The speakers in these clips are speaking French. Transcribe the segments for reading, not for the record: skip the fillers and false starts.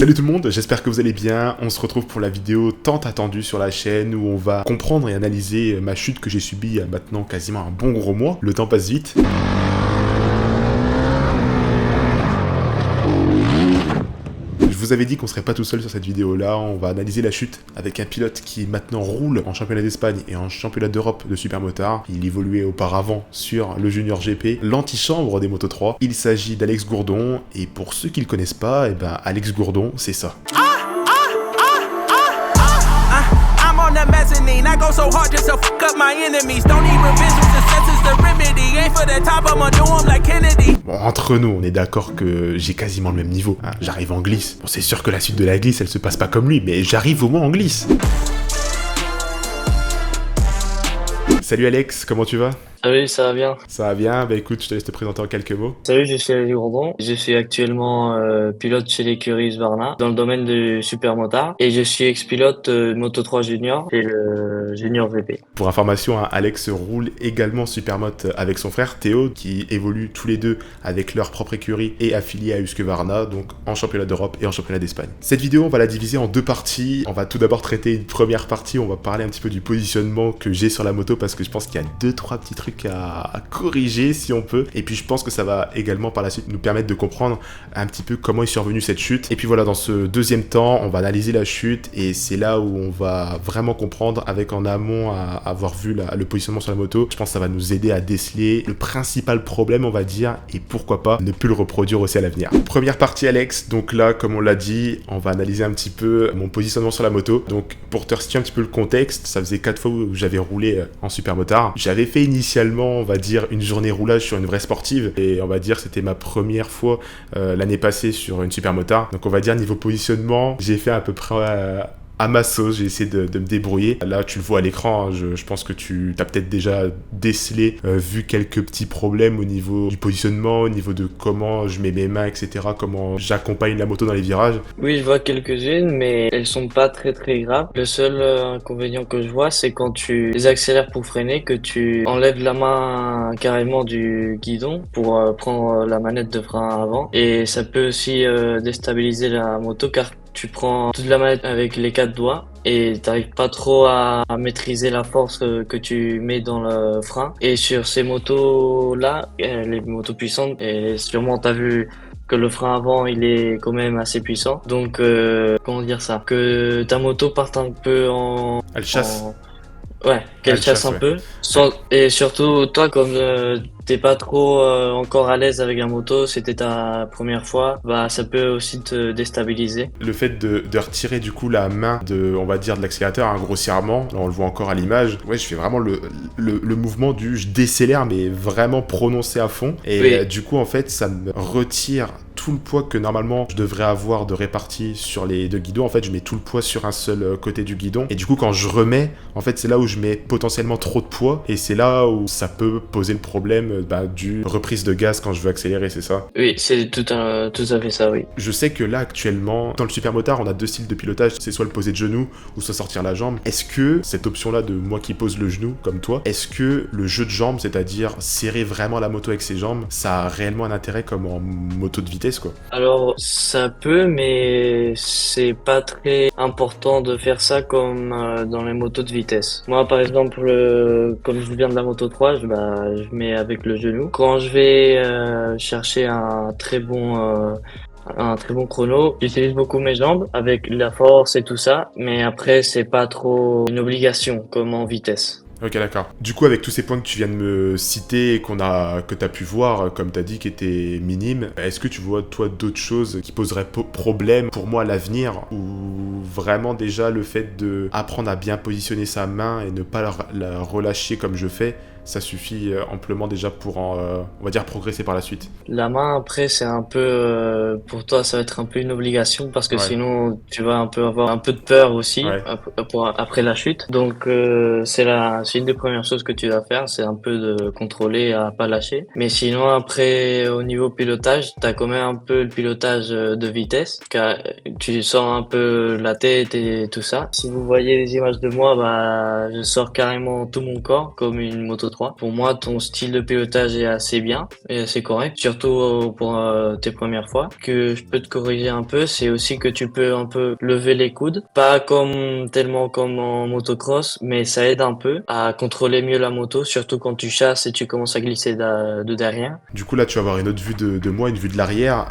Salut tout le monde, j'espère que vous allez bien. On se retrouve pour la vidéo tant attendue sur la chaîne où on va comprendre et analyser ma chute que j'ai subie il y a maintenant quasiment un bon gros mois. Le temps passe vite. Je vous avais dit qu'on serait pas tout seul sur cette vidéo là, on va analyser la chute avec un pilote qui maintenant roule en championnat d'Espagne et en championnat d'Europe de supermotard. Il évoluait auparavant sur le Junior GP, l'antichambre des Moto 3. Il s'agit d'Alex Gourdon et pour ceux qui le connaissent pas, Alex Gourdon c'est ça. The mezzanine, I go so hard just to fuck up my enemies. Don't need revisions, the sense is the remedy. Ain't for the top, I'ma do 'em like Kennedy. Bon, entre nous, on est d'accord que j'ai quasiment le même niveau. Hein. J'arrive en glisse. Bon, c'est sûr que la suite de la glisse, elle se passe pas comme lui, mais j'arrive au moins en glisse. Salut Alex, comment tu vas ? Salut, ça va bien? Ça va bien, bah écoute, je te laisse te présenter en quelques mots. Salut, je suis Alex Gourdon. Je suis actuellement pilote chez l'écurie Husqvarna dans le domaine du supermotard et je suis ex-pilote Moto 3 Junior et le Junior VP. Pour information, hein, Alex roule également supermoto avec son frère Théo qui évoluent tous les deux avec leur propre écurie et affiliés à Husqvarna, donc en championnat d'Europe et en championnat d'Espagne. Cette vidéo, on va la diviser en deux parties. On va tout d'abord traiter une première partie, on va parler un petit peu du positionnement que j'ai sur la moto parce que je pense qu'il y a 2-3 petits trucs à corriger si on peut, et puis je pense que ça va également par la suite nous permettre de comprendre un petit peu comment est survenue cette chute. Et puis voilà, dans ce deuxième temps on va analyser la chute et c'est là où on va vraiment comprendre avec en amont à avoir vu le positionnement sur la moto. Je pense que ça va nous aider à déceler le principal problème, on va dire, et pourquoi pas ne plus le reproduire aussi à l'avenir. Première partie Alex, donc là comme on l'a dit, on va analyser un petit peu mon positionnement sur la moto. Donc pour te resituer un petit peu le contexte, ça faisait 4 fois où j'avais roulé en supermotard. J'avais fait initialement, on va dire, une journée roulage sur une vraie sportive et on va dire c'était ma première fois l'année passée sur une supermotard. Donc on va dire niveau positionnement, j'ai fait à peu près à ma sauce, j'ai essayé de me débrouiller. Là, tu le vois à l'écran, hein, je pense que tu as peut-être déjà décelé, vu quelques petits problèmes au niveau du positionnement, au niveau de comment je mets mes mains, etc., comment j'accompagne la moto dans les virages. Oui, je vois quelques-unes, mais elles sont pas très graves. Le seul inconvénient que je vois, c'est quand tu les accélères pour freiner, que tu enlèves la main carrément du guidon pour prendre la manette de frein avant. Et ça peut aussi déstabiliser la moto car tu prends toute la manette avec les 4 doigts et t'arrives pas trop à maîtriser la force que tu mets dans le frein. Et sur ces motos-là, les motos puissantes, et sûrement t'as vu que le frein avant il est quand même assez puissant. Donc comment dire ça? Que ta moto parte un peu en... Elle chasse. Ouais, qu'elle chasse un peu. Et surtout, toi, comme t'es pas trop encore à l'aise avec la moto, c'était ta première fois, bah ça peut aussi te déstabiliser. Le fait de retirer du coup la main on va dire de l'accélérateur, hein, grossièrement, là on le voit encore à l'image, ouais, je fais vraiment le mouvement je décélère mais vraiment prononcé à fond et oui. Du coup en fait ça me retire tout le poids que normalement je devrais avoir de réparti sur les deux guidons. En fait je mets tout le poids sur un seul côté du guidon et du coup quand je remets, en fait c'est là où je mets potentiellement trop de poids et c'est là où ça peut poser le problème du reprise de gaz quand je veux accélérer, c'est ça? Oui, c'est tout à fait ça, oui. Je sais que là actuellement dans le supermotard on a deux styles de pilotage, c'est soit le poser de genou ou soit sortir la jambe. Est-ce que cette option là de moi qui pose le genou comme toi, est-ce que le jeu de jambes, c'est-à-dire serrer vraiment la moto avec ses jambes, ça a réellement un intérêt comme en moto de vitesse quoi? Alors ça peut, mais c'est pas très important de faire ça comme dans les motos de vitesse. Moi par exemple, comme je viens de la moto 3, je mets avec le genou. Quand je vais chercher un très bon chrono, j'utilise beaucoup mes jambes avec la force et tout ça, mais après c'est pas trop une obligation comme en vitesse. Ok, d'accord. Du coup, avec tous ces points que tu viens de me citer et que t'as pu voir, comme t'as dit, qui étaient minimes, est-ce que tu vois, toi, d'autres choses qui poseraient problème pour moi à l'avenir, ou vraiment déjà le fait de apprendre à bien positionner sa main et ne pas la relâcher comme je fais, ça suffit amplement déjà pour on va dire progresser par la suite? La main après c'est un peu pour toi ça va être un peu une obligation parce que Ouais. sinon tu vas un peu avoir un peu de peur aussi Ouais. après la chute. Donc c'est une des premières choses que tu vas faire, c'est un peu de contrôler à pas lâcher. Mais sinon après au niveau pilotage, t'as quand même un peu le pilotage de vitesse car tu sors un peu la tête et tout ça. Si vous voyez les images de moi, bah je sors carrément tout mon corps comme une moto 3. Pour moi, ton style de pilotage est assez bien et assez correct, surtout pour tes premières fois. Que je peux te corriger un peu, c'est aussi que tu peux un peu lever les coudes, pas tellement comme en motocross, mais ça aide un peu à contrôler mieux la moto, surtout quand tu chasses et tu commences à glisser de derrière. Du coup, là, tu vas avoir une autre vue de moi, une vue de l'arrière,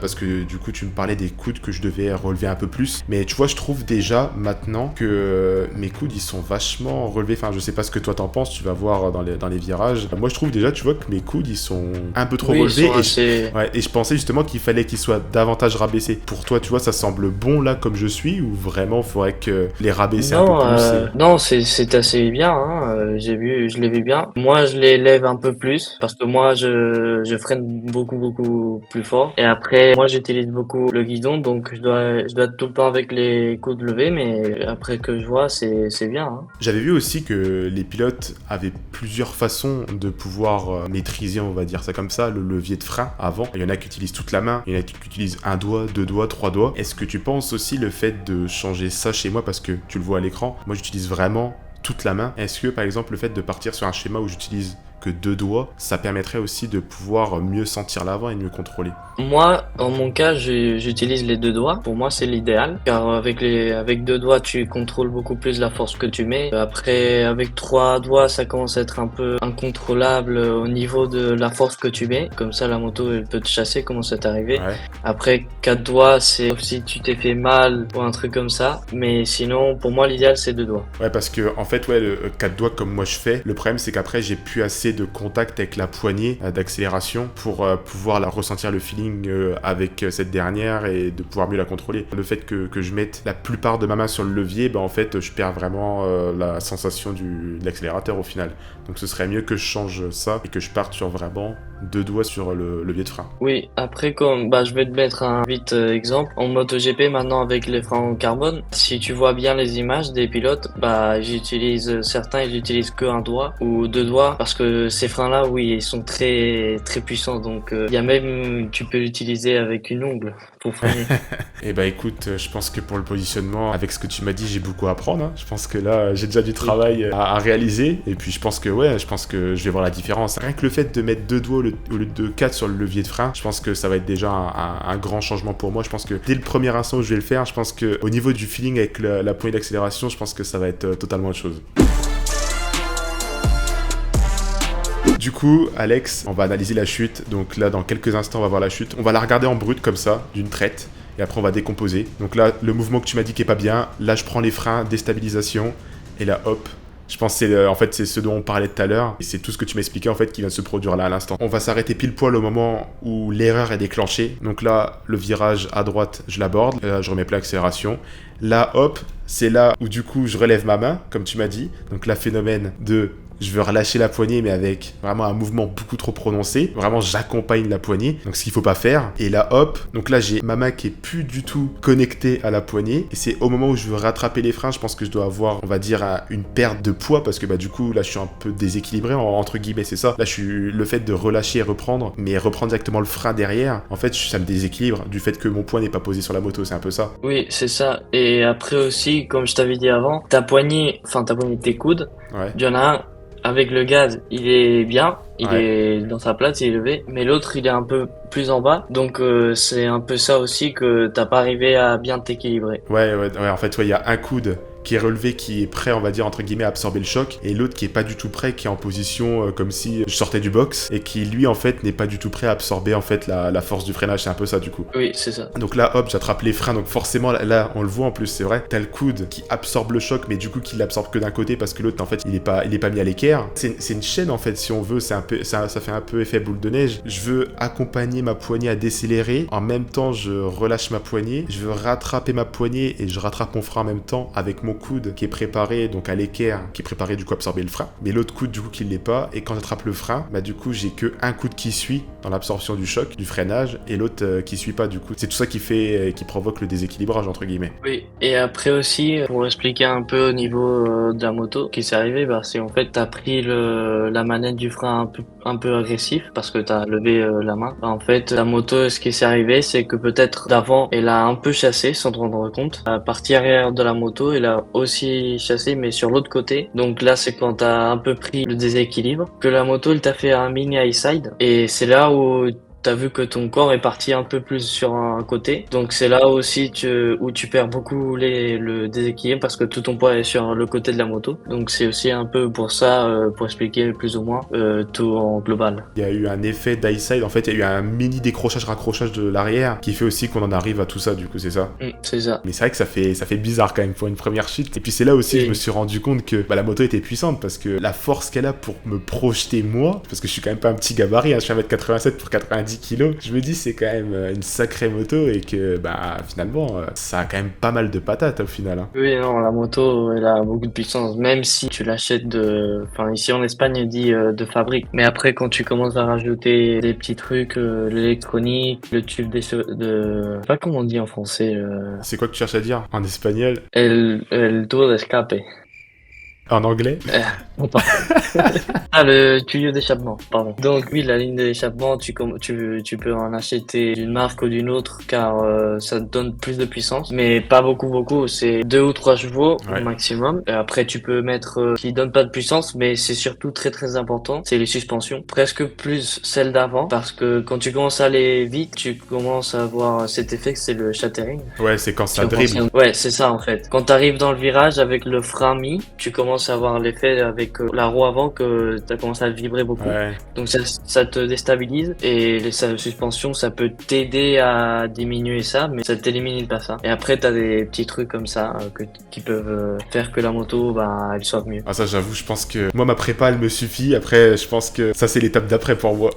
parce que du coup, tu me parlais des coudes que je devais relever un peu plus. Mais tu vois, je trouve déjà maintenant que mes coudes, ils sont vachement relevés. Enfin, je sais pas ce que toi t'en penses, tu vas voir dans les virages. Moi, je trouve déjà, tu vois, que mes coudes, ils sont un peu trop relevés. Et je pensais justement qu'il fallait qu'ils soient davantage rabaissés. Pour toi, tu vois, ça semble bon là, comme je suis, ou vraiment, il faudrait que les rabaisser un peu plus Non, c'est assez bien, hein. Je l'ai vu bien. Moi, je les lève un peu plus parce que moi, je freine beaucoup plus fort. Et après, moi, j'utilise beaucoup le guidon, donc je dois être tout le temps avec les coudes levés, mais après que je vois, c'est bien, hein. J'avais vu aussi que les pilotes avaient plusieurs façons de pouvoir maîtriser, on va dire ça comme ça, le levier de frein avant. Il y en a qui utilisent toute la main, il y en a qui utilisent un doigt, deux doigts, trois doigts. Est-ce que tu penses aussi le fait de changer ça chez moi, parce que tu le vois à l'écran, moi j'utilise vraiment toute la main. Est-ce que par exemple le fait de partir sur un schéma où j'utilise que deux doigts, ça permettrait aussi de pouvoir mieux sentir l'avant et mieux contrôler? Moi, en mon cas, j'utilise les deux doigts. Pour moi, c'est l'idéal, car avec deux doigts, tu contrôles beaucoup plus la force que tu mets. Après, avec trois doigts, ça commence à être un peu incontrôlable au niveau de la force que tu mets. Comme ça, la moto, elle peut te chasser, comment ça t'est arrivé. Ouais. Après, quatre doigts, c'est sauf si tu t'es fait mal ou un truc comme ça. Mais sinon, pour moi, l'idéal, c'est deux doigts. Ouais, parce que en fait, ouais, le quatre doigts comme moi je fais, le problème c'est qu'après j'ai plus assez de contact avec la poignée d'accélération pour pouvoir la ressentir le feeling avec cette dernière et de pouvoir mieux la contrôler. Le fait que je mette la plupart de ma main sur le levier, en fait je perds vraiment la sensation de l'accélérateur au final. Donc ce serait mieux que je change ça et que je parte sur vraiment deux doigts sur le levier de frein. Oui, après je vais te mettre un vite exemple. En MotoGP maintenant avec les freins en carbone, si tu vois bien les images des pilotes, certains ils utilisent que un doigt ou deux doigts parce que ces freins-là, oui, ils sont très très puissants. Donc il y a même tu peux l'utiliser avec une ongle pour freiner. Et écoute, je pense que pour le positionnement, avec ce que tu m'as dit, j'ai beaucoup à apprendre, hein. Je pense que là, j'ai déjà du travail à réaliser. Et puis je pense que je vais voir la différence. Rien que le fait de mettre deux doigts au lieu de 4 sur le levier de frein, je pense que ça va être déjà un grand changement pour moi. Je pense que dès le premier instant où je vais le faire, je pense que au niveau du feeling avec la poignée d'accélération, je pense que ça va être totalement autre chose. Du coup, Alex, on va analyser la chute. Donc là, dans quelques instants, on va voir la chute. On va la regarder en brut comme ça, d'une traite. Et après, on va décomposer. Donc là, le mouvement que tu m'as dit qui est pas bien. Là, je prends les freins, déstabilisation. Et là, hop. Je pense que c'est ce dont on parlait tout à l'heure. Et c'est tout ce que tu m'expliquais en fait qui vient de se produire là à l'instant. On va s'arrêter pile poil au moment où l'erreur est déclenchée. Donc là, le virage à droite, je l'aborde. Là, je remets plein l'accélération. Là, hop, c'est là où du coup, je relève ma main, comme tu m'as dit. Donc là, phénomène de... Je veux relâcher la poignée, mais avec vraiment un mouvement beaucoup trop prononcé. Vraiment, j'accompagne la poignée. Donc, ce qu'il faut pas faire. Et là, hop. Donc là, j'ai ma main qui est plus du tout connectée à la poignée. Et c'est au moment où je veux rattraper les freins, je pense que je dois avoir, on va dire, une perte de poids. Parce que du coup, là, je suis un peu déséquilibré, entre guillemets, c'est ça. Là, le fait de relâcher et reprendre, mais reprendre directement le frein derrière, en fait, ça me déséquilibre du fait que mon poids n'est pas posé sur la moto. C'est un peu ça. Oui, c'est ça. Et après aussi, comme je t'avais dit avant, ta poignée, tes coudes, Ouais. il y en a un. Avec le gaz, il est bien, il est dans sa place, il est levé, mais l'autre, il est un peu plus en bas. Donc, c'est un peu ça aussi que t'as pas arrivé à bien t'équilibrer. Ouais, en fait, il y a un coude qui est relevé, qui est prêt, on va dire, entre guillemets, à absorber le choc, et l'autre qui est pas du tout prêt, qui est en position comme si je sortais du box, et qui, lui, en fait, n'est pas du tout prêt à absorber, en fait, la force du freinage. C'est un peu ça, du coup. Oui, c'est ça. Donc là, hop, j'attrape les freins, donc forcément, là, on le voit en plus, c'est vrai, t'as le coude qui absorbe le choc, mais du coup, qui l'absorbe que d'un côté, parce que l'autre, en fait, il est pas mis à l'équerre. C'est une chaîne, en fait, si on veut, ça fait un peu effet boule de neige. Je veux accompagner ma poignée à décélérer, en même temps, je relâche ma poignée, je veux rattraper ma poignée, et je rattrape mon frein en même temps, avec mon coude qui est préparé donc à l'équerre, qui est préparé du coup à absorber le frein, mais l'autre coude du coup qui l'est pas, et quand j'attrape le frein, du coup j'ai que un coude qui suit dans l'absorption du choc, du freinage, et l'autre qui suit pas du coup. C'est tout ça qui provoque le déséquilibrage entre guillemets. Oui, et après aussi, pour expliquer un peu au niveau de la moto, qui s'est arrivé, c'est en fait t'as pris la manette du frein un peu agressif parce que t'as levé la main. En fait, la moto, ce qui s'est arrivé, c'est que peut-être d'avant, elle a un peu chassé sans te rendre compte. La partie arrière de la moto, elle a aussi chassé, mais sur l'autre côté. Donc là, c'est quand t'as un peu pris le déséquilibre que la moto, elle t'a fait un mini high side. Et c'est là où t'as vu que ton corps est parti un peu plus sur un côté. Donc c'est là aussi où tu perds beaucoup le déséquilibre parce que tout ton poids est sur le côté de la moto. Donc c'est aussi un peu pour ça, pour expliquer plus ou moins tout en global. Il y a eu un effet d'high side, en fait il y a eu un mini décrochage-raccrochage de l'arrière qui fait aussi qu'on en arrive à tout ça, du coup c'est ça. C'est ça. Mais c'est vrai que ça fait bizarre quand même pour une première chute. Et puis c'est là aussi que je me suis rendu compte que la moto était puissante parce que la force qu'elle a pour me projeter moi, parce que je suis quand même pas un petit gabarit, hein, je suis 1m87 pour 90 kilos, je me dis c'est quand même une sacrée moto et que finalement ça a quand même pas mal de patates au final. Hein. Oui, non, la moto, elle a beaucoup de puissance, même si tu l'achètes ici en Espagne, on dit de fabrique. Mais après, quand tu commences à rajouter des petits trucs, l'électronique, le tube je sais pas comment on dit en français. C'est quoi que tu cherches à dire en espagnol? El tubo de escape. En anglais? Le tuyau d'échappement, pardon. Donc oui, la ligne d'échappement, tu peux en acheter d'une marque ou d'une autre car ça te donne plus de puissance, mais pas beaucoup. C'est 2 ou 3 chevaux au maximum. Et après, tu peux mettre qui donne pas de puissance, mais c'est surtout très très important, c'est les suspensions. Presque plus celles d'avant parce que quand tu commences à aller vite, tu commences à avoir cet effet que c'est le shattering. Ouais, c'est quand ça dribble. Ouais, c'est ça en fait. Quand t'arrives dans le virage avec le frein mis, tu commences à avoir l'effet avec la roue avant que t'as commencé à vibrer beaucoup. Ouais. Donc ça te déstabilise et les suspensions, ça peut t'aider à diminuer ça, mais ça t'élimine pas ça. Et après, t'as des petits trucs comme ça qui peuvent faire que la moto, elle soit mieux. Ah ça, j'avoue, je pense que moi, ma prépa, elle me suffit. Après, je pense que ça, c'est l'étape d'après pour moi.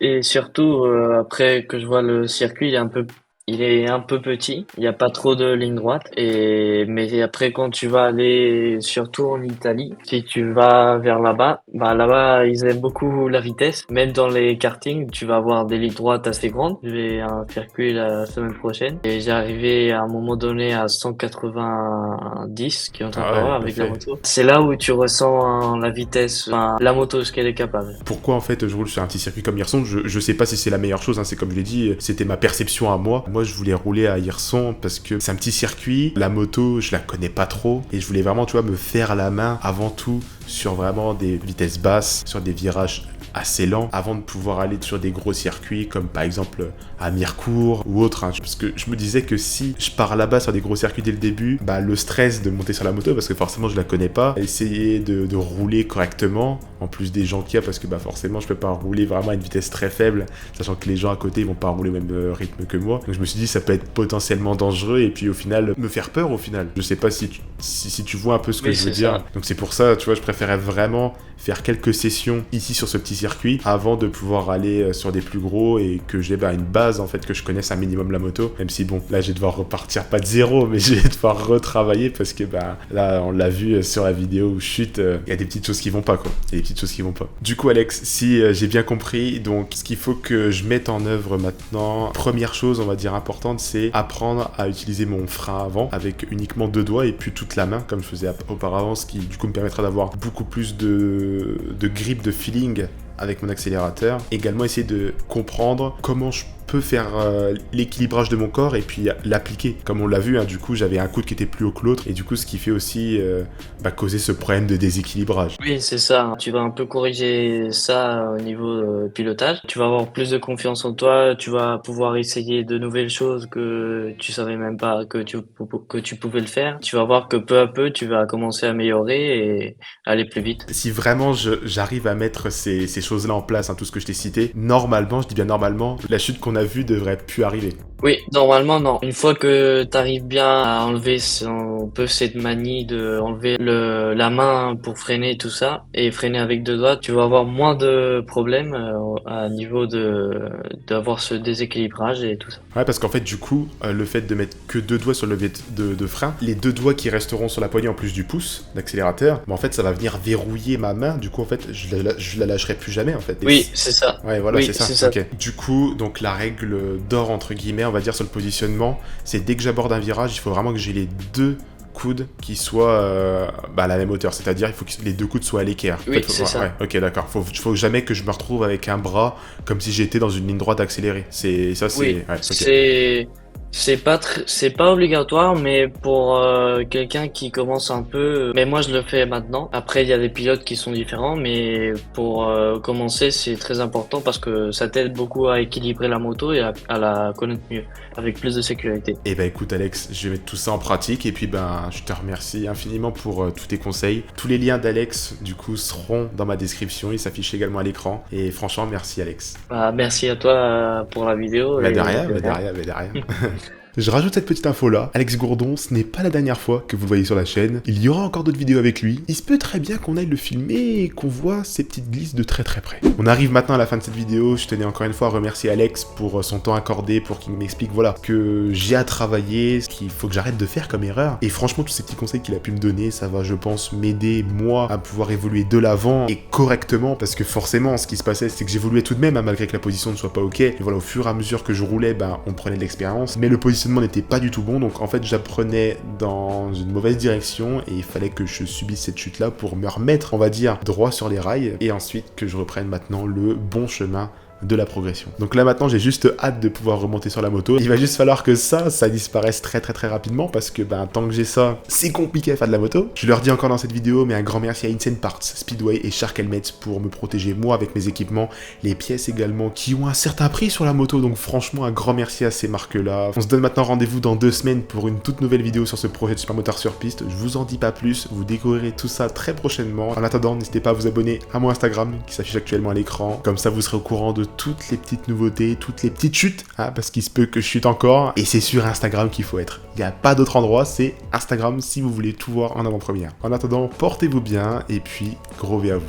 Et surtout, après que je vois le circuit, il est un peu petit, il n'y a pas trop de ligne droite, mais après quand tu vas aller surtout en Italie, si tu vas vers là-bas, là-bas ils aiment beaucoup la vitesse, même dans les kartings, tu vas avoir des lignes droites assez grandes. Je vais à un circuit la semaine prochaine et j'ai arrivé à un moment donné à 190 km/h avec la moto. C'est là où tu ressens la vitesse, la moto, ce qu'elle est capable. Pourquoi en fait je roule sur un petit circuit comme Hirson? Je sais pas si c'est la meilleure chose, hein, c'est comme je l'ai dit, c'était ma perception à moi. Moi, je voulais rouler à Hirson parce que c'est un petit circuit. La moto, je la connais pas trop. Et je voulais vraiment, me faire la main avant tout sur vraiment des vitesses basses, sur des virages assez lents, avant de pouvoir aller sur des gros circuits comme par exemple à Mirecourt ou autre. Hein, parce que je me disais que si je pars là-bas sur des gros circuits dès le début, le stress de monter sur la moto, parce que forcément je la connais pas, essayer de rouler correctement, en plus des gens qu'il y a, parce que forcément je peux pas rouler vraiment à une vitesse très faible, sachant que les gens à côté ils vont pas rouler au même rythme que moi. Donc je me suis dit ça peut être potentiellement dangereux et puis au final me faire peur au final. Je sais pas si tu vois un peu ce que je veux dire. Donc c'est pour ça, je préférais vraiment faire quelques sessions ici sur ce petit circuit avant de pouvoir aller sur des plus gros et que j'ai une base en fait, que je connaisse un minimum la moto, même si là je vais devoir repartir pas de zéro, mais je vais devoir retravailler parce que là on l'a vu sur la vidéo où je chute, il y a des petites choses qui vont pas quoi, il y a des petites choses qui vont pas. Du coup Alex, si j'ai bien compris, donc ce qu'il faut que je mette en œuvre maintenant, première chose on va dire importante, c'est apprendre à utiliser mon frein avant avec uniquement 2 doigts et puis toute la main comme je faisais auparavant, ce qui du coup me permettra d'avoir beaucoup plus de grip, de feeling avec mon accélérateur. Également essayer de comprendre comment je peux faire l'équilibrage de mon corps et puis l'appliquer. Comme on l'a vu, du coup j'avais un coude qui était plus haut que l'autre et du coup ce qui fait aussi causer ce problème de déséquilibrage. Oui, c'est ça. Tu vas un peu corriger ça au niveau pilotage. Tu vas avoir plus de confiance en toi. Tu vas pouvoir essayer de nouvelles choses que tu savais même pas que tu pouvais le faire. Tu vas voir que peu à peu tu vas commencer à améliorer et aller plus vite. Si vraiment j'arrive à mettre ces choses-là en place, tout ce que je t'ai cité, normalement, je dis bien normalement, la chute qu'on a vue devrait plus arriver. Oui, normalement non. Une fois que tu arrives bien à enlever cette manie de enlever la main pour freiner tout ça et freiner avec 2 doigts, tu vas avoir moins de problèmes à niveau d'avoir ce déséquilibrage et tout ça. Ouais, parce qu'en fait du coup, le fait de mettre que 2 doigts sur le levier de frein, les 2 doigts qui resteront sur la poignée en plus du pouce d'accélérateur, en fait ça va venir verrouiller ma main. Du coup en fait je la lâcherai plus jamais en fait. Oui, c'est ça. Ouais, voilà, oui, c'est ça. Okay. Du coup, donc la règle d'or entre guillemets, on va dire sur le positionnement, c'est dès que j'aborde un virage, il faut vraiment que j'ai les 2 coudes qui soient à la même hauteur, c'est-à-dire il faut que les deux coudes soient à l'équerre. Oui, c'est ça. Ouais, ok, d'accord. Faut jamais que je me retrouve avec un bras comme si j'étais dans une ligne droite accélérée. C'est ça, c'est. Oui, Ouais, ok. c'est pas obligatoire, mais pour quelqu'un qui commence un peu, mais moi je le fais maintenant. Après, il y a des pilotes qui sont différents, mais pour commencer, c'est très important parce que ça t'aide beaucoup à équilibrer la moto et à la connaître mieux, avec plus de sécurité. Et bah écoute Alex, je vais mettre tout ça en pratique et puis je te remercie infiniment pour tous tes conseils. Tous les liens d'Alex du coup seront dans ma description, ils s'affichent également à l'écran et franchement merci Alex. Bah, merci à toi pour la vidéo. Bah et de rien, de bah de rien. rien, bah de rien. Je rajoute cette petite info là, Alex Gourdon, ce n'est pas la dernière fois que vous le voyez sur la chaîne, il y aura encore d'autres vidéos avec lui, il se peut très bien qu'on aille le filmer et qu'on voit ces petites glisses de très très près. On arrive maintenant à la fin de cette vidéo, je tenais encore une fois à remercier Alex pour son temps accordé, pour qu'il m'explique voilà, que j'ai à travailler, ce qu'il faut que j'arrête de faire comme erreur, et franchement tous ces petits conseils qu'il a pu me donner, ça va je pense m'aider moi à pouvoir évoluer de l'avant et correctement, parce que forcément ce qui se passait c'est que j'évoluais tout de même, hein, malgré que la position ne soit pas ok, et voilà au fur et à mesure que je roulais, on prenait de l'expérience, mais le positionnement n'était pas du tout bon, donc en fait j'apprenais dans une mauvaise direction et il fallait que je subisse cette chute là pour me remettre on va dire droit sur les rails et ensuite que je reprenne maintenant le bon chemin de la progression. Donc là maintenant j'ai juste hâte de pouvoir remonter sur la moto. Il va juste falloir que ça disparaisse très très très rapidement parce que tant que j'ai ça, c'est compliqué à faire de la moto. Je leur dis encore dans cette vidéo, mais un grand merci à Insane Parts, Speedway et Shark Helmets pour me protéger moi avec mes équipements, les pièces également qui ont un certain prix sur la moto, donc franchement un grand merci à ces marques là. On se donne maintenant rendez-vous dans 2 semaines pour une toute nouvelle vidéo sur ce projet de supermotard sur piste. Je vous en dis pas plus, vous découvrirez tout ça très prochainement. En attendant, n'hésitez pas à vous abonner à mon Instagram qui s'affiche actuellement à l'écran, comme ça vous serez au courant de toutes les petites nouveautés, toutes les petites chutes, hein, parce qu'il se peut que je chute encore, et c'est sur Instagram qu'il faut être. Il n'y a pas d'autre endroit, c'est Instagram si vous voulez tout voir en avant-première. En attendant, portez-vous bien, et puis gros V à vous.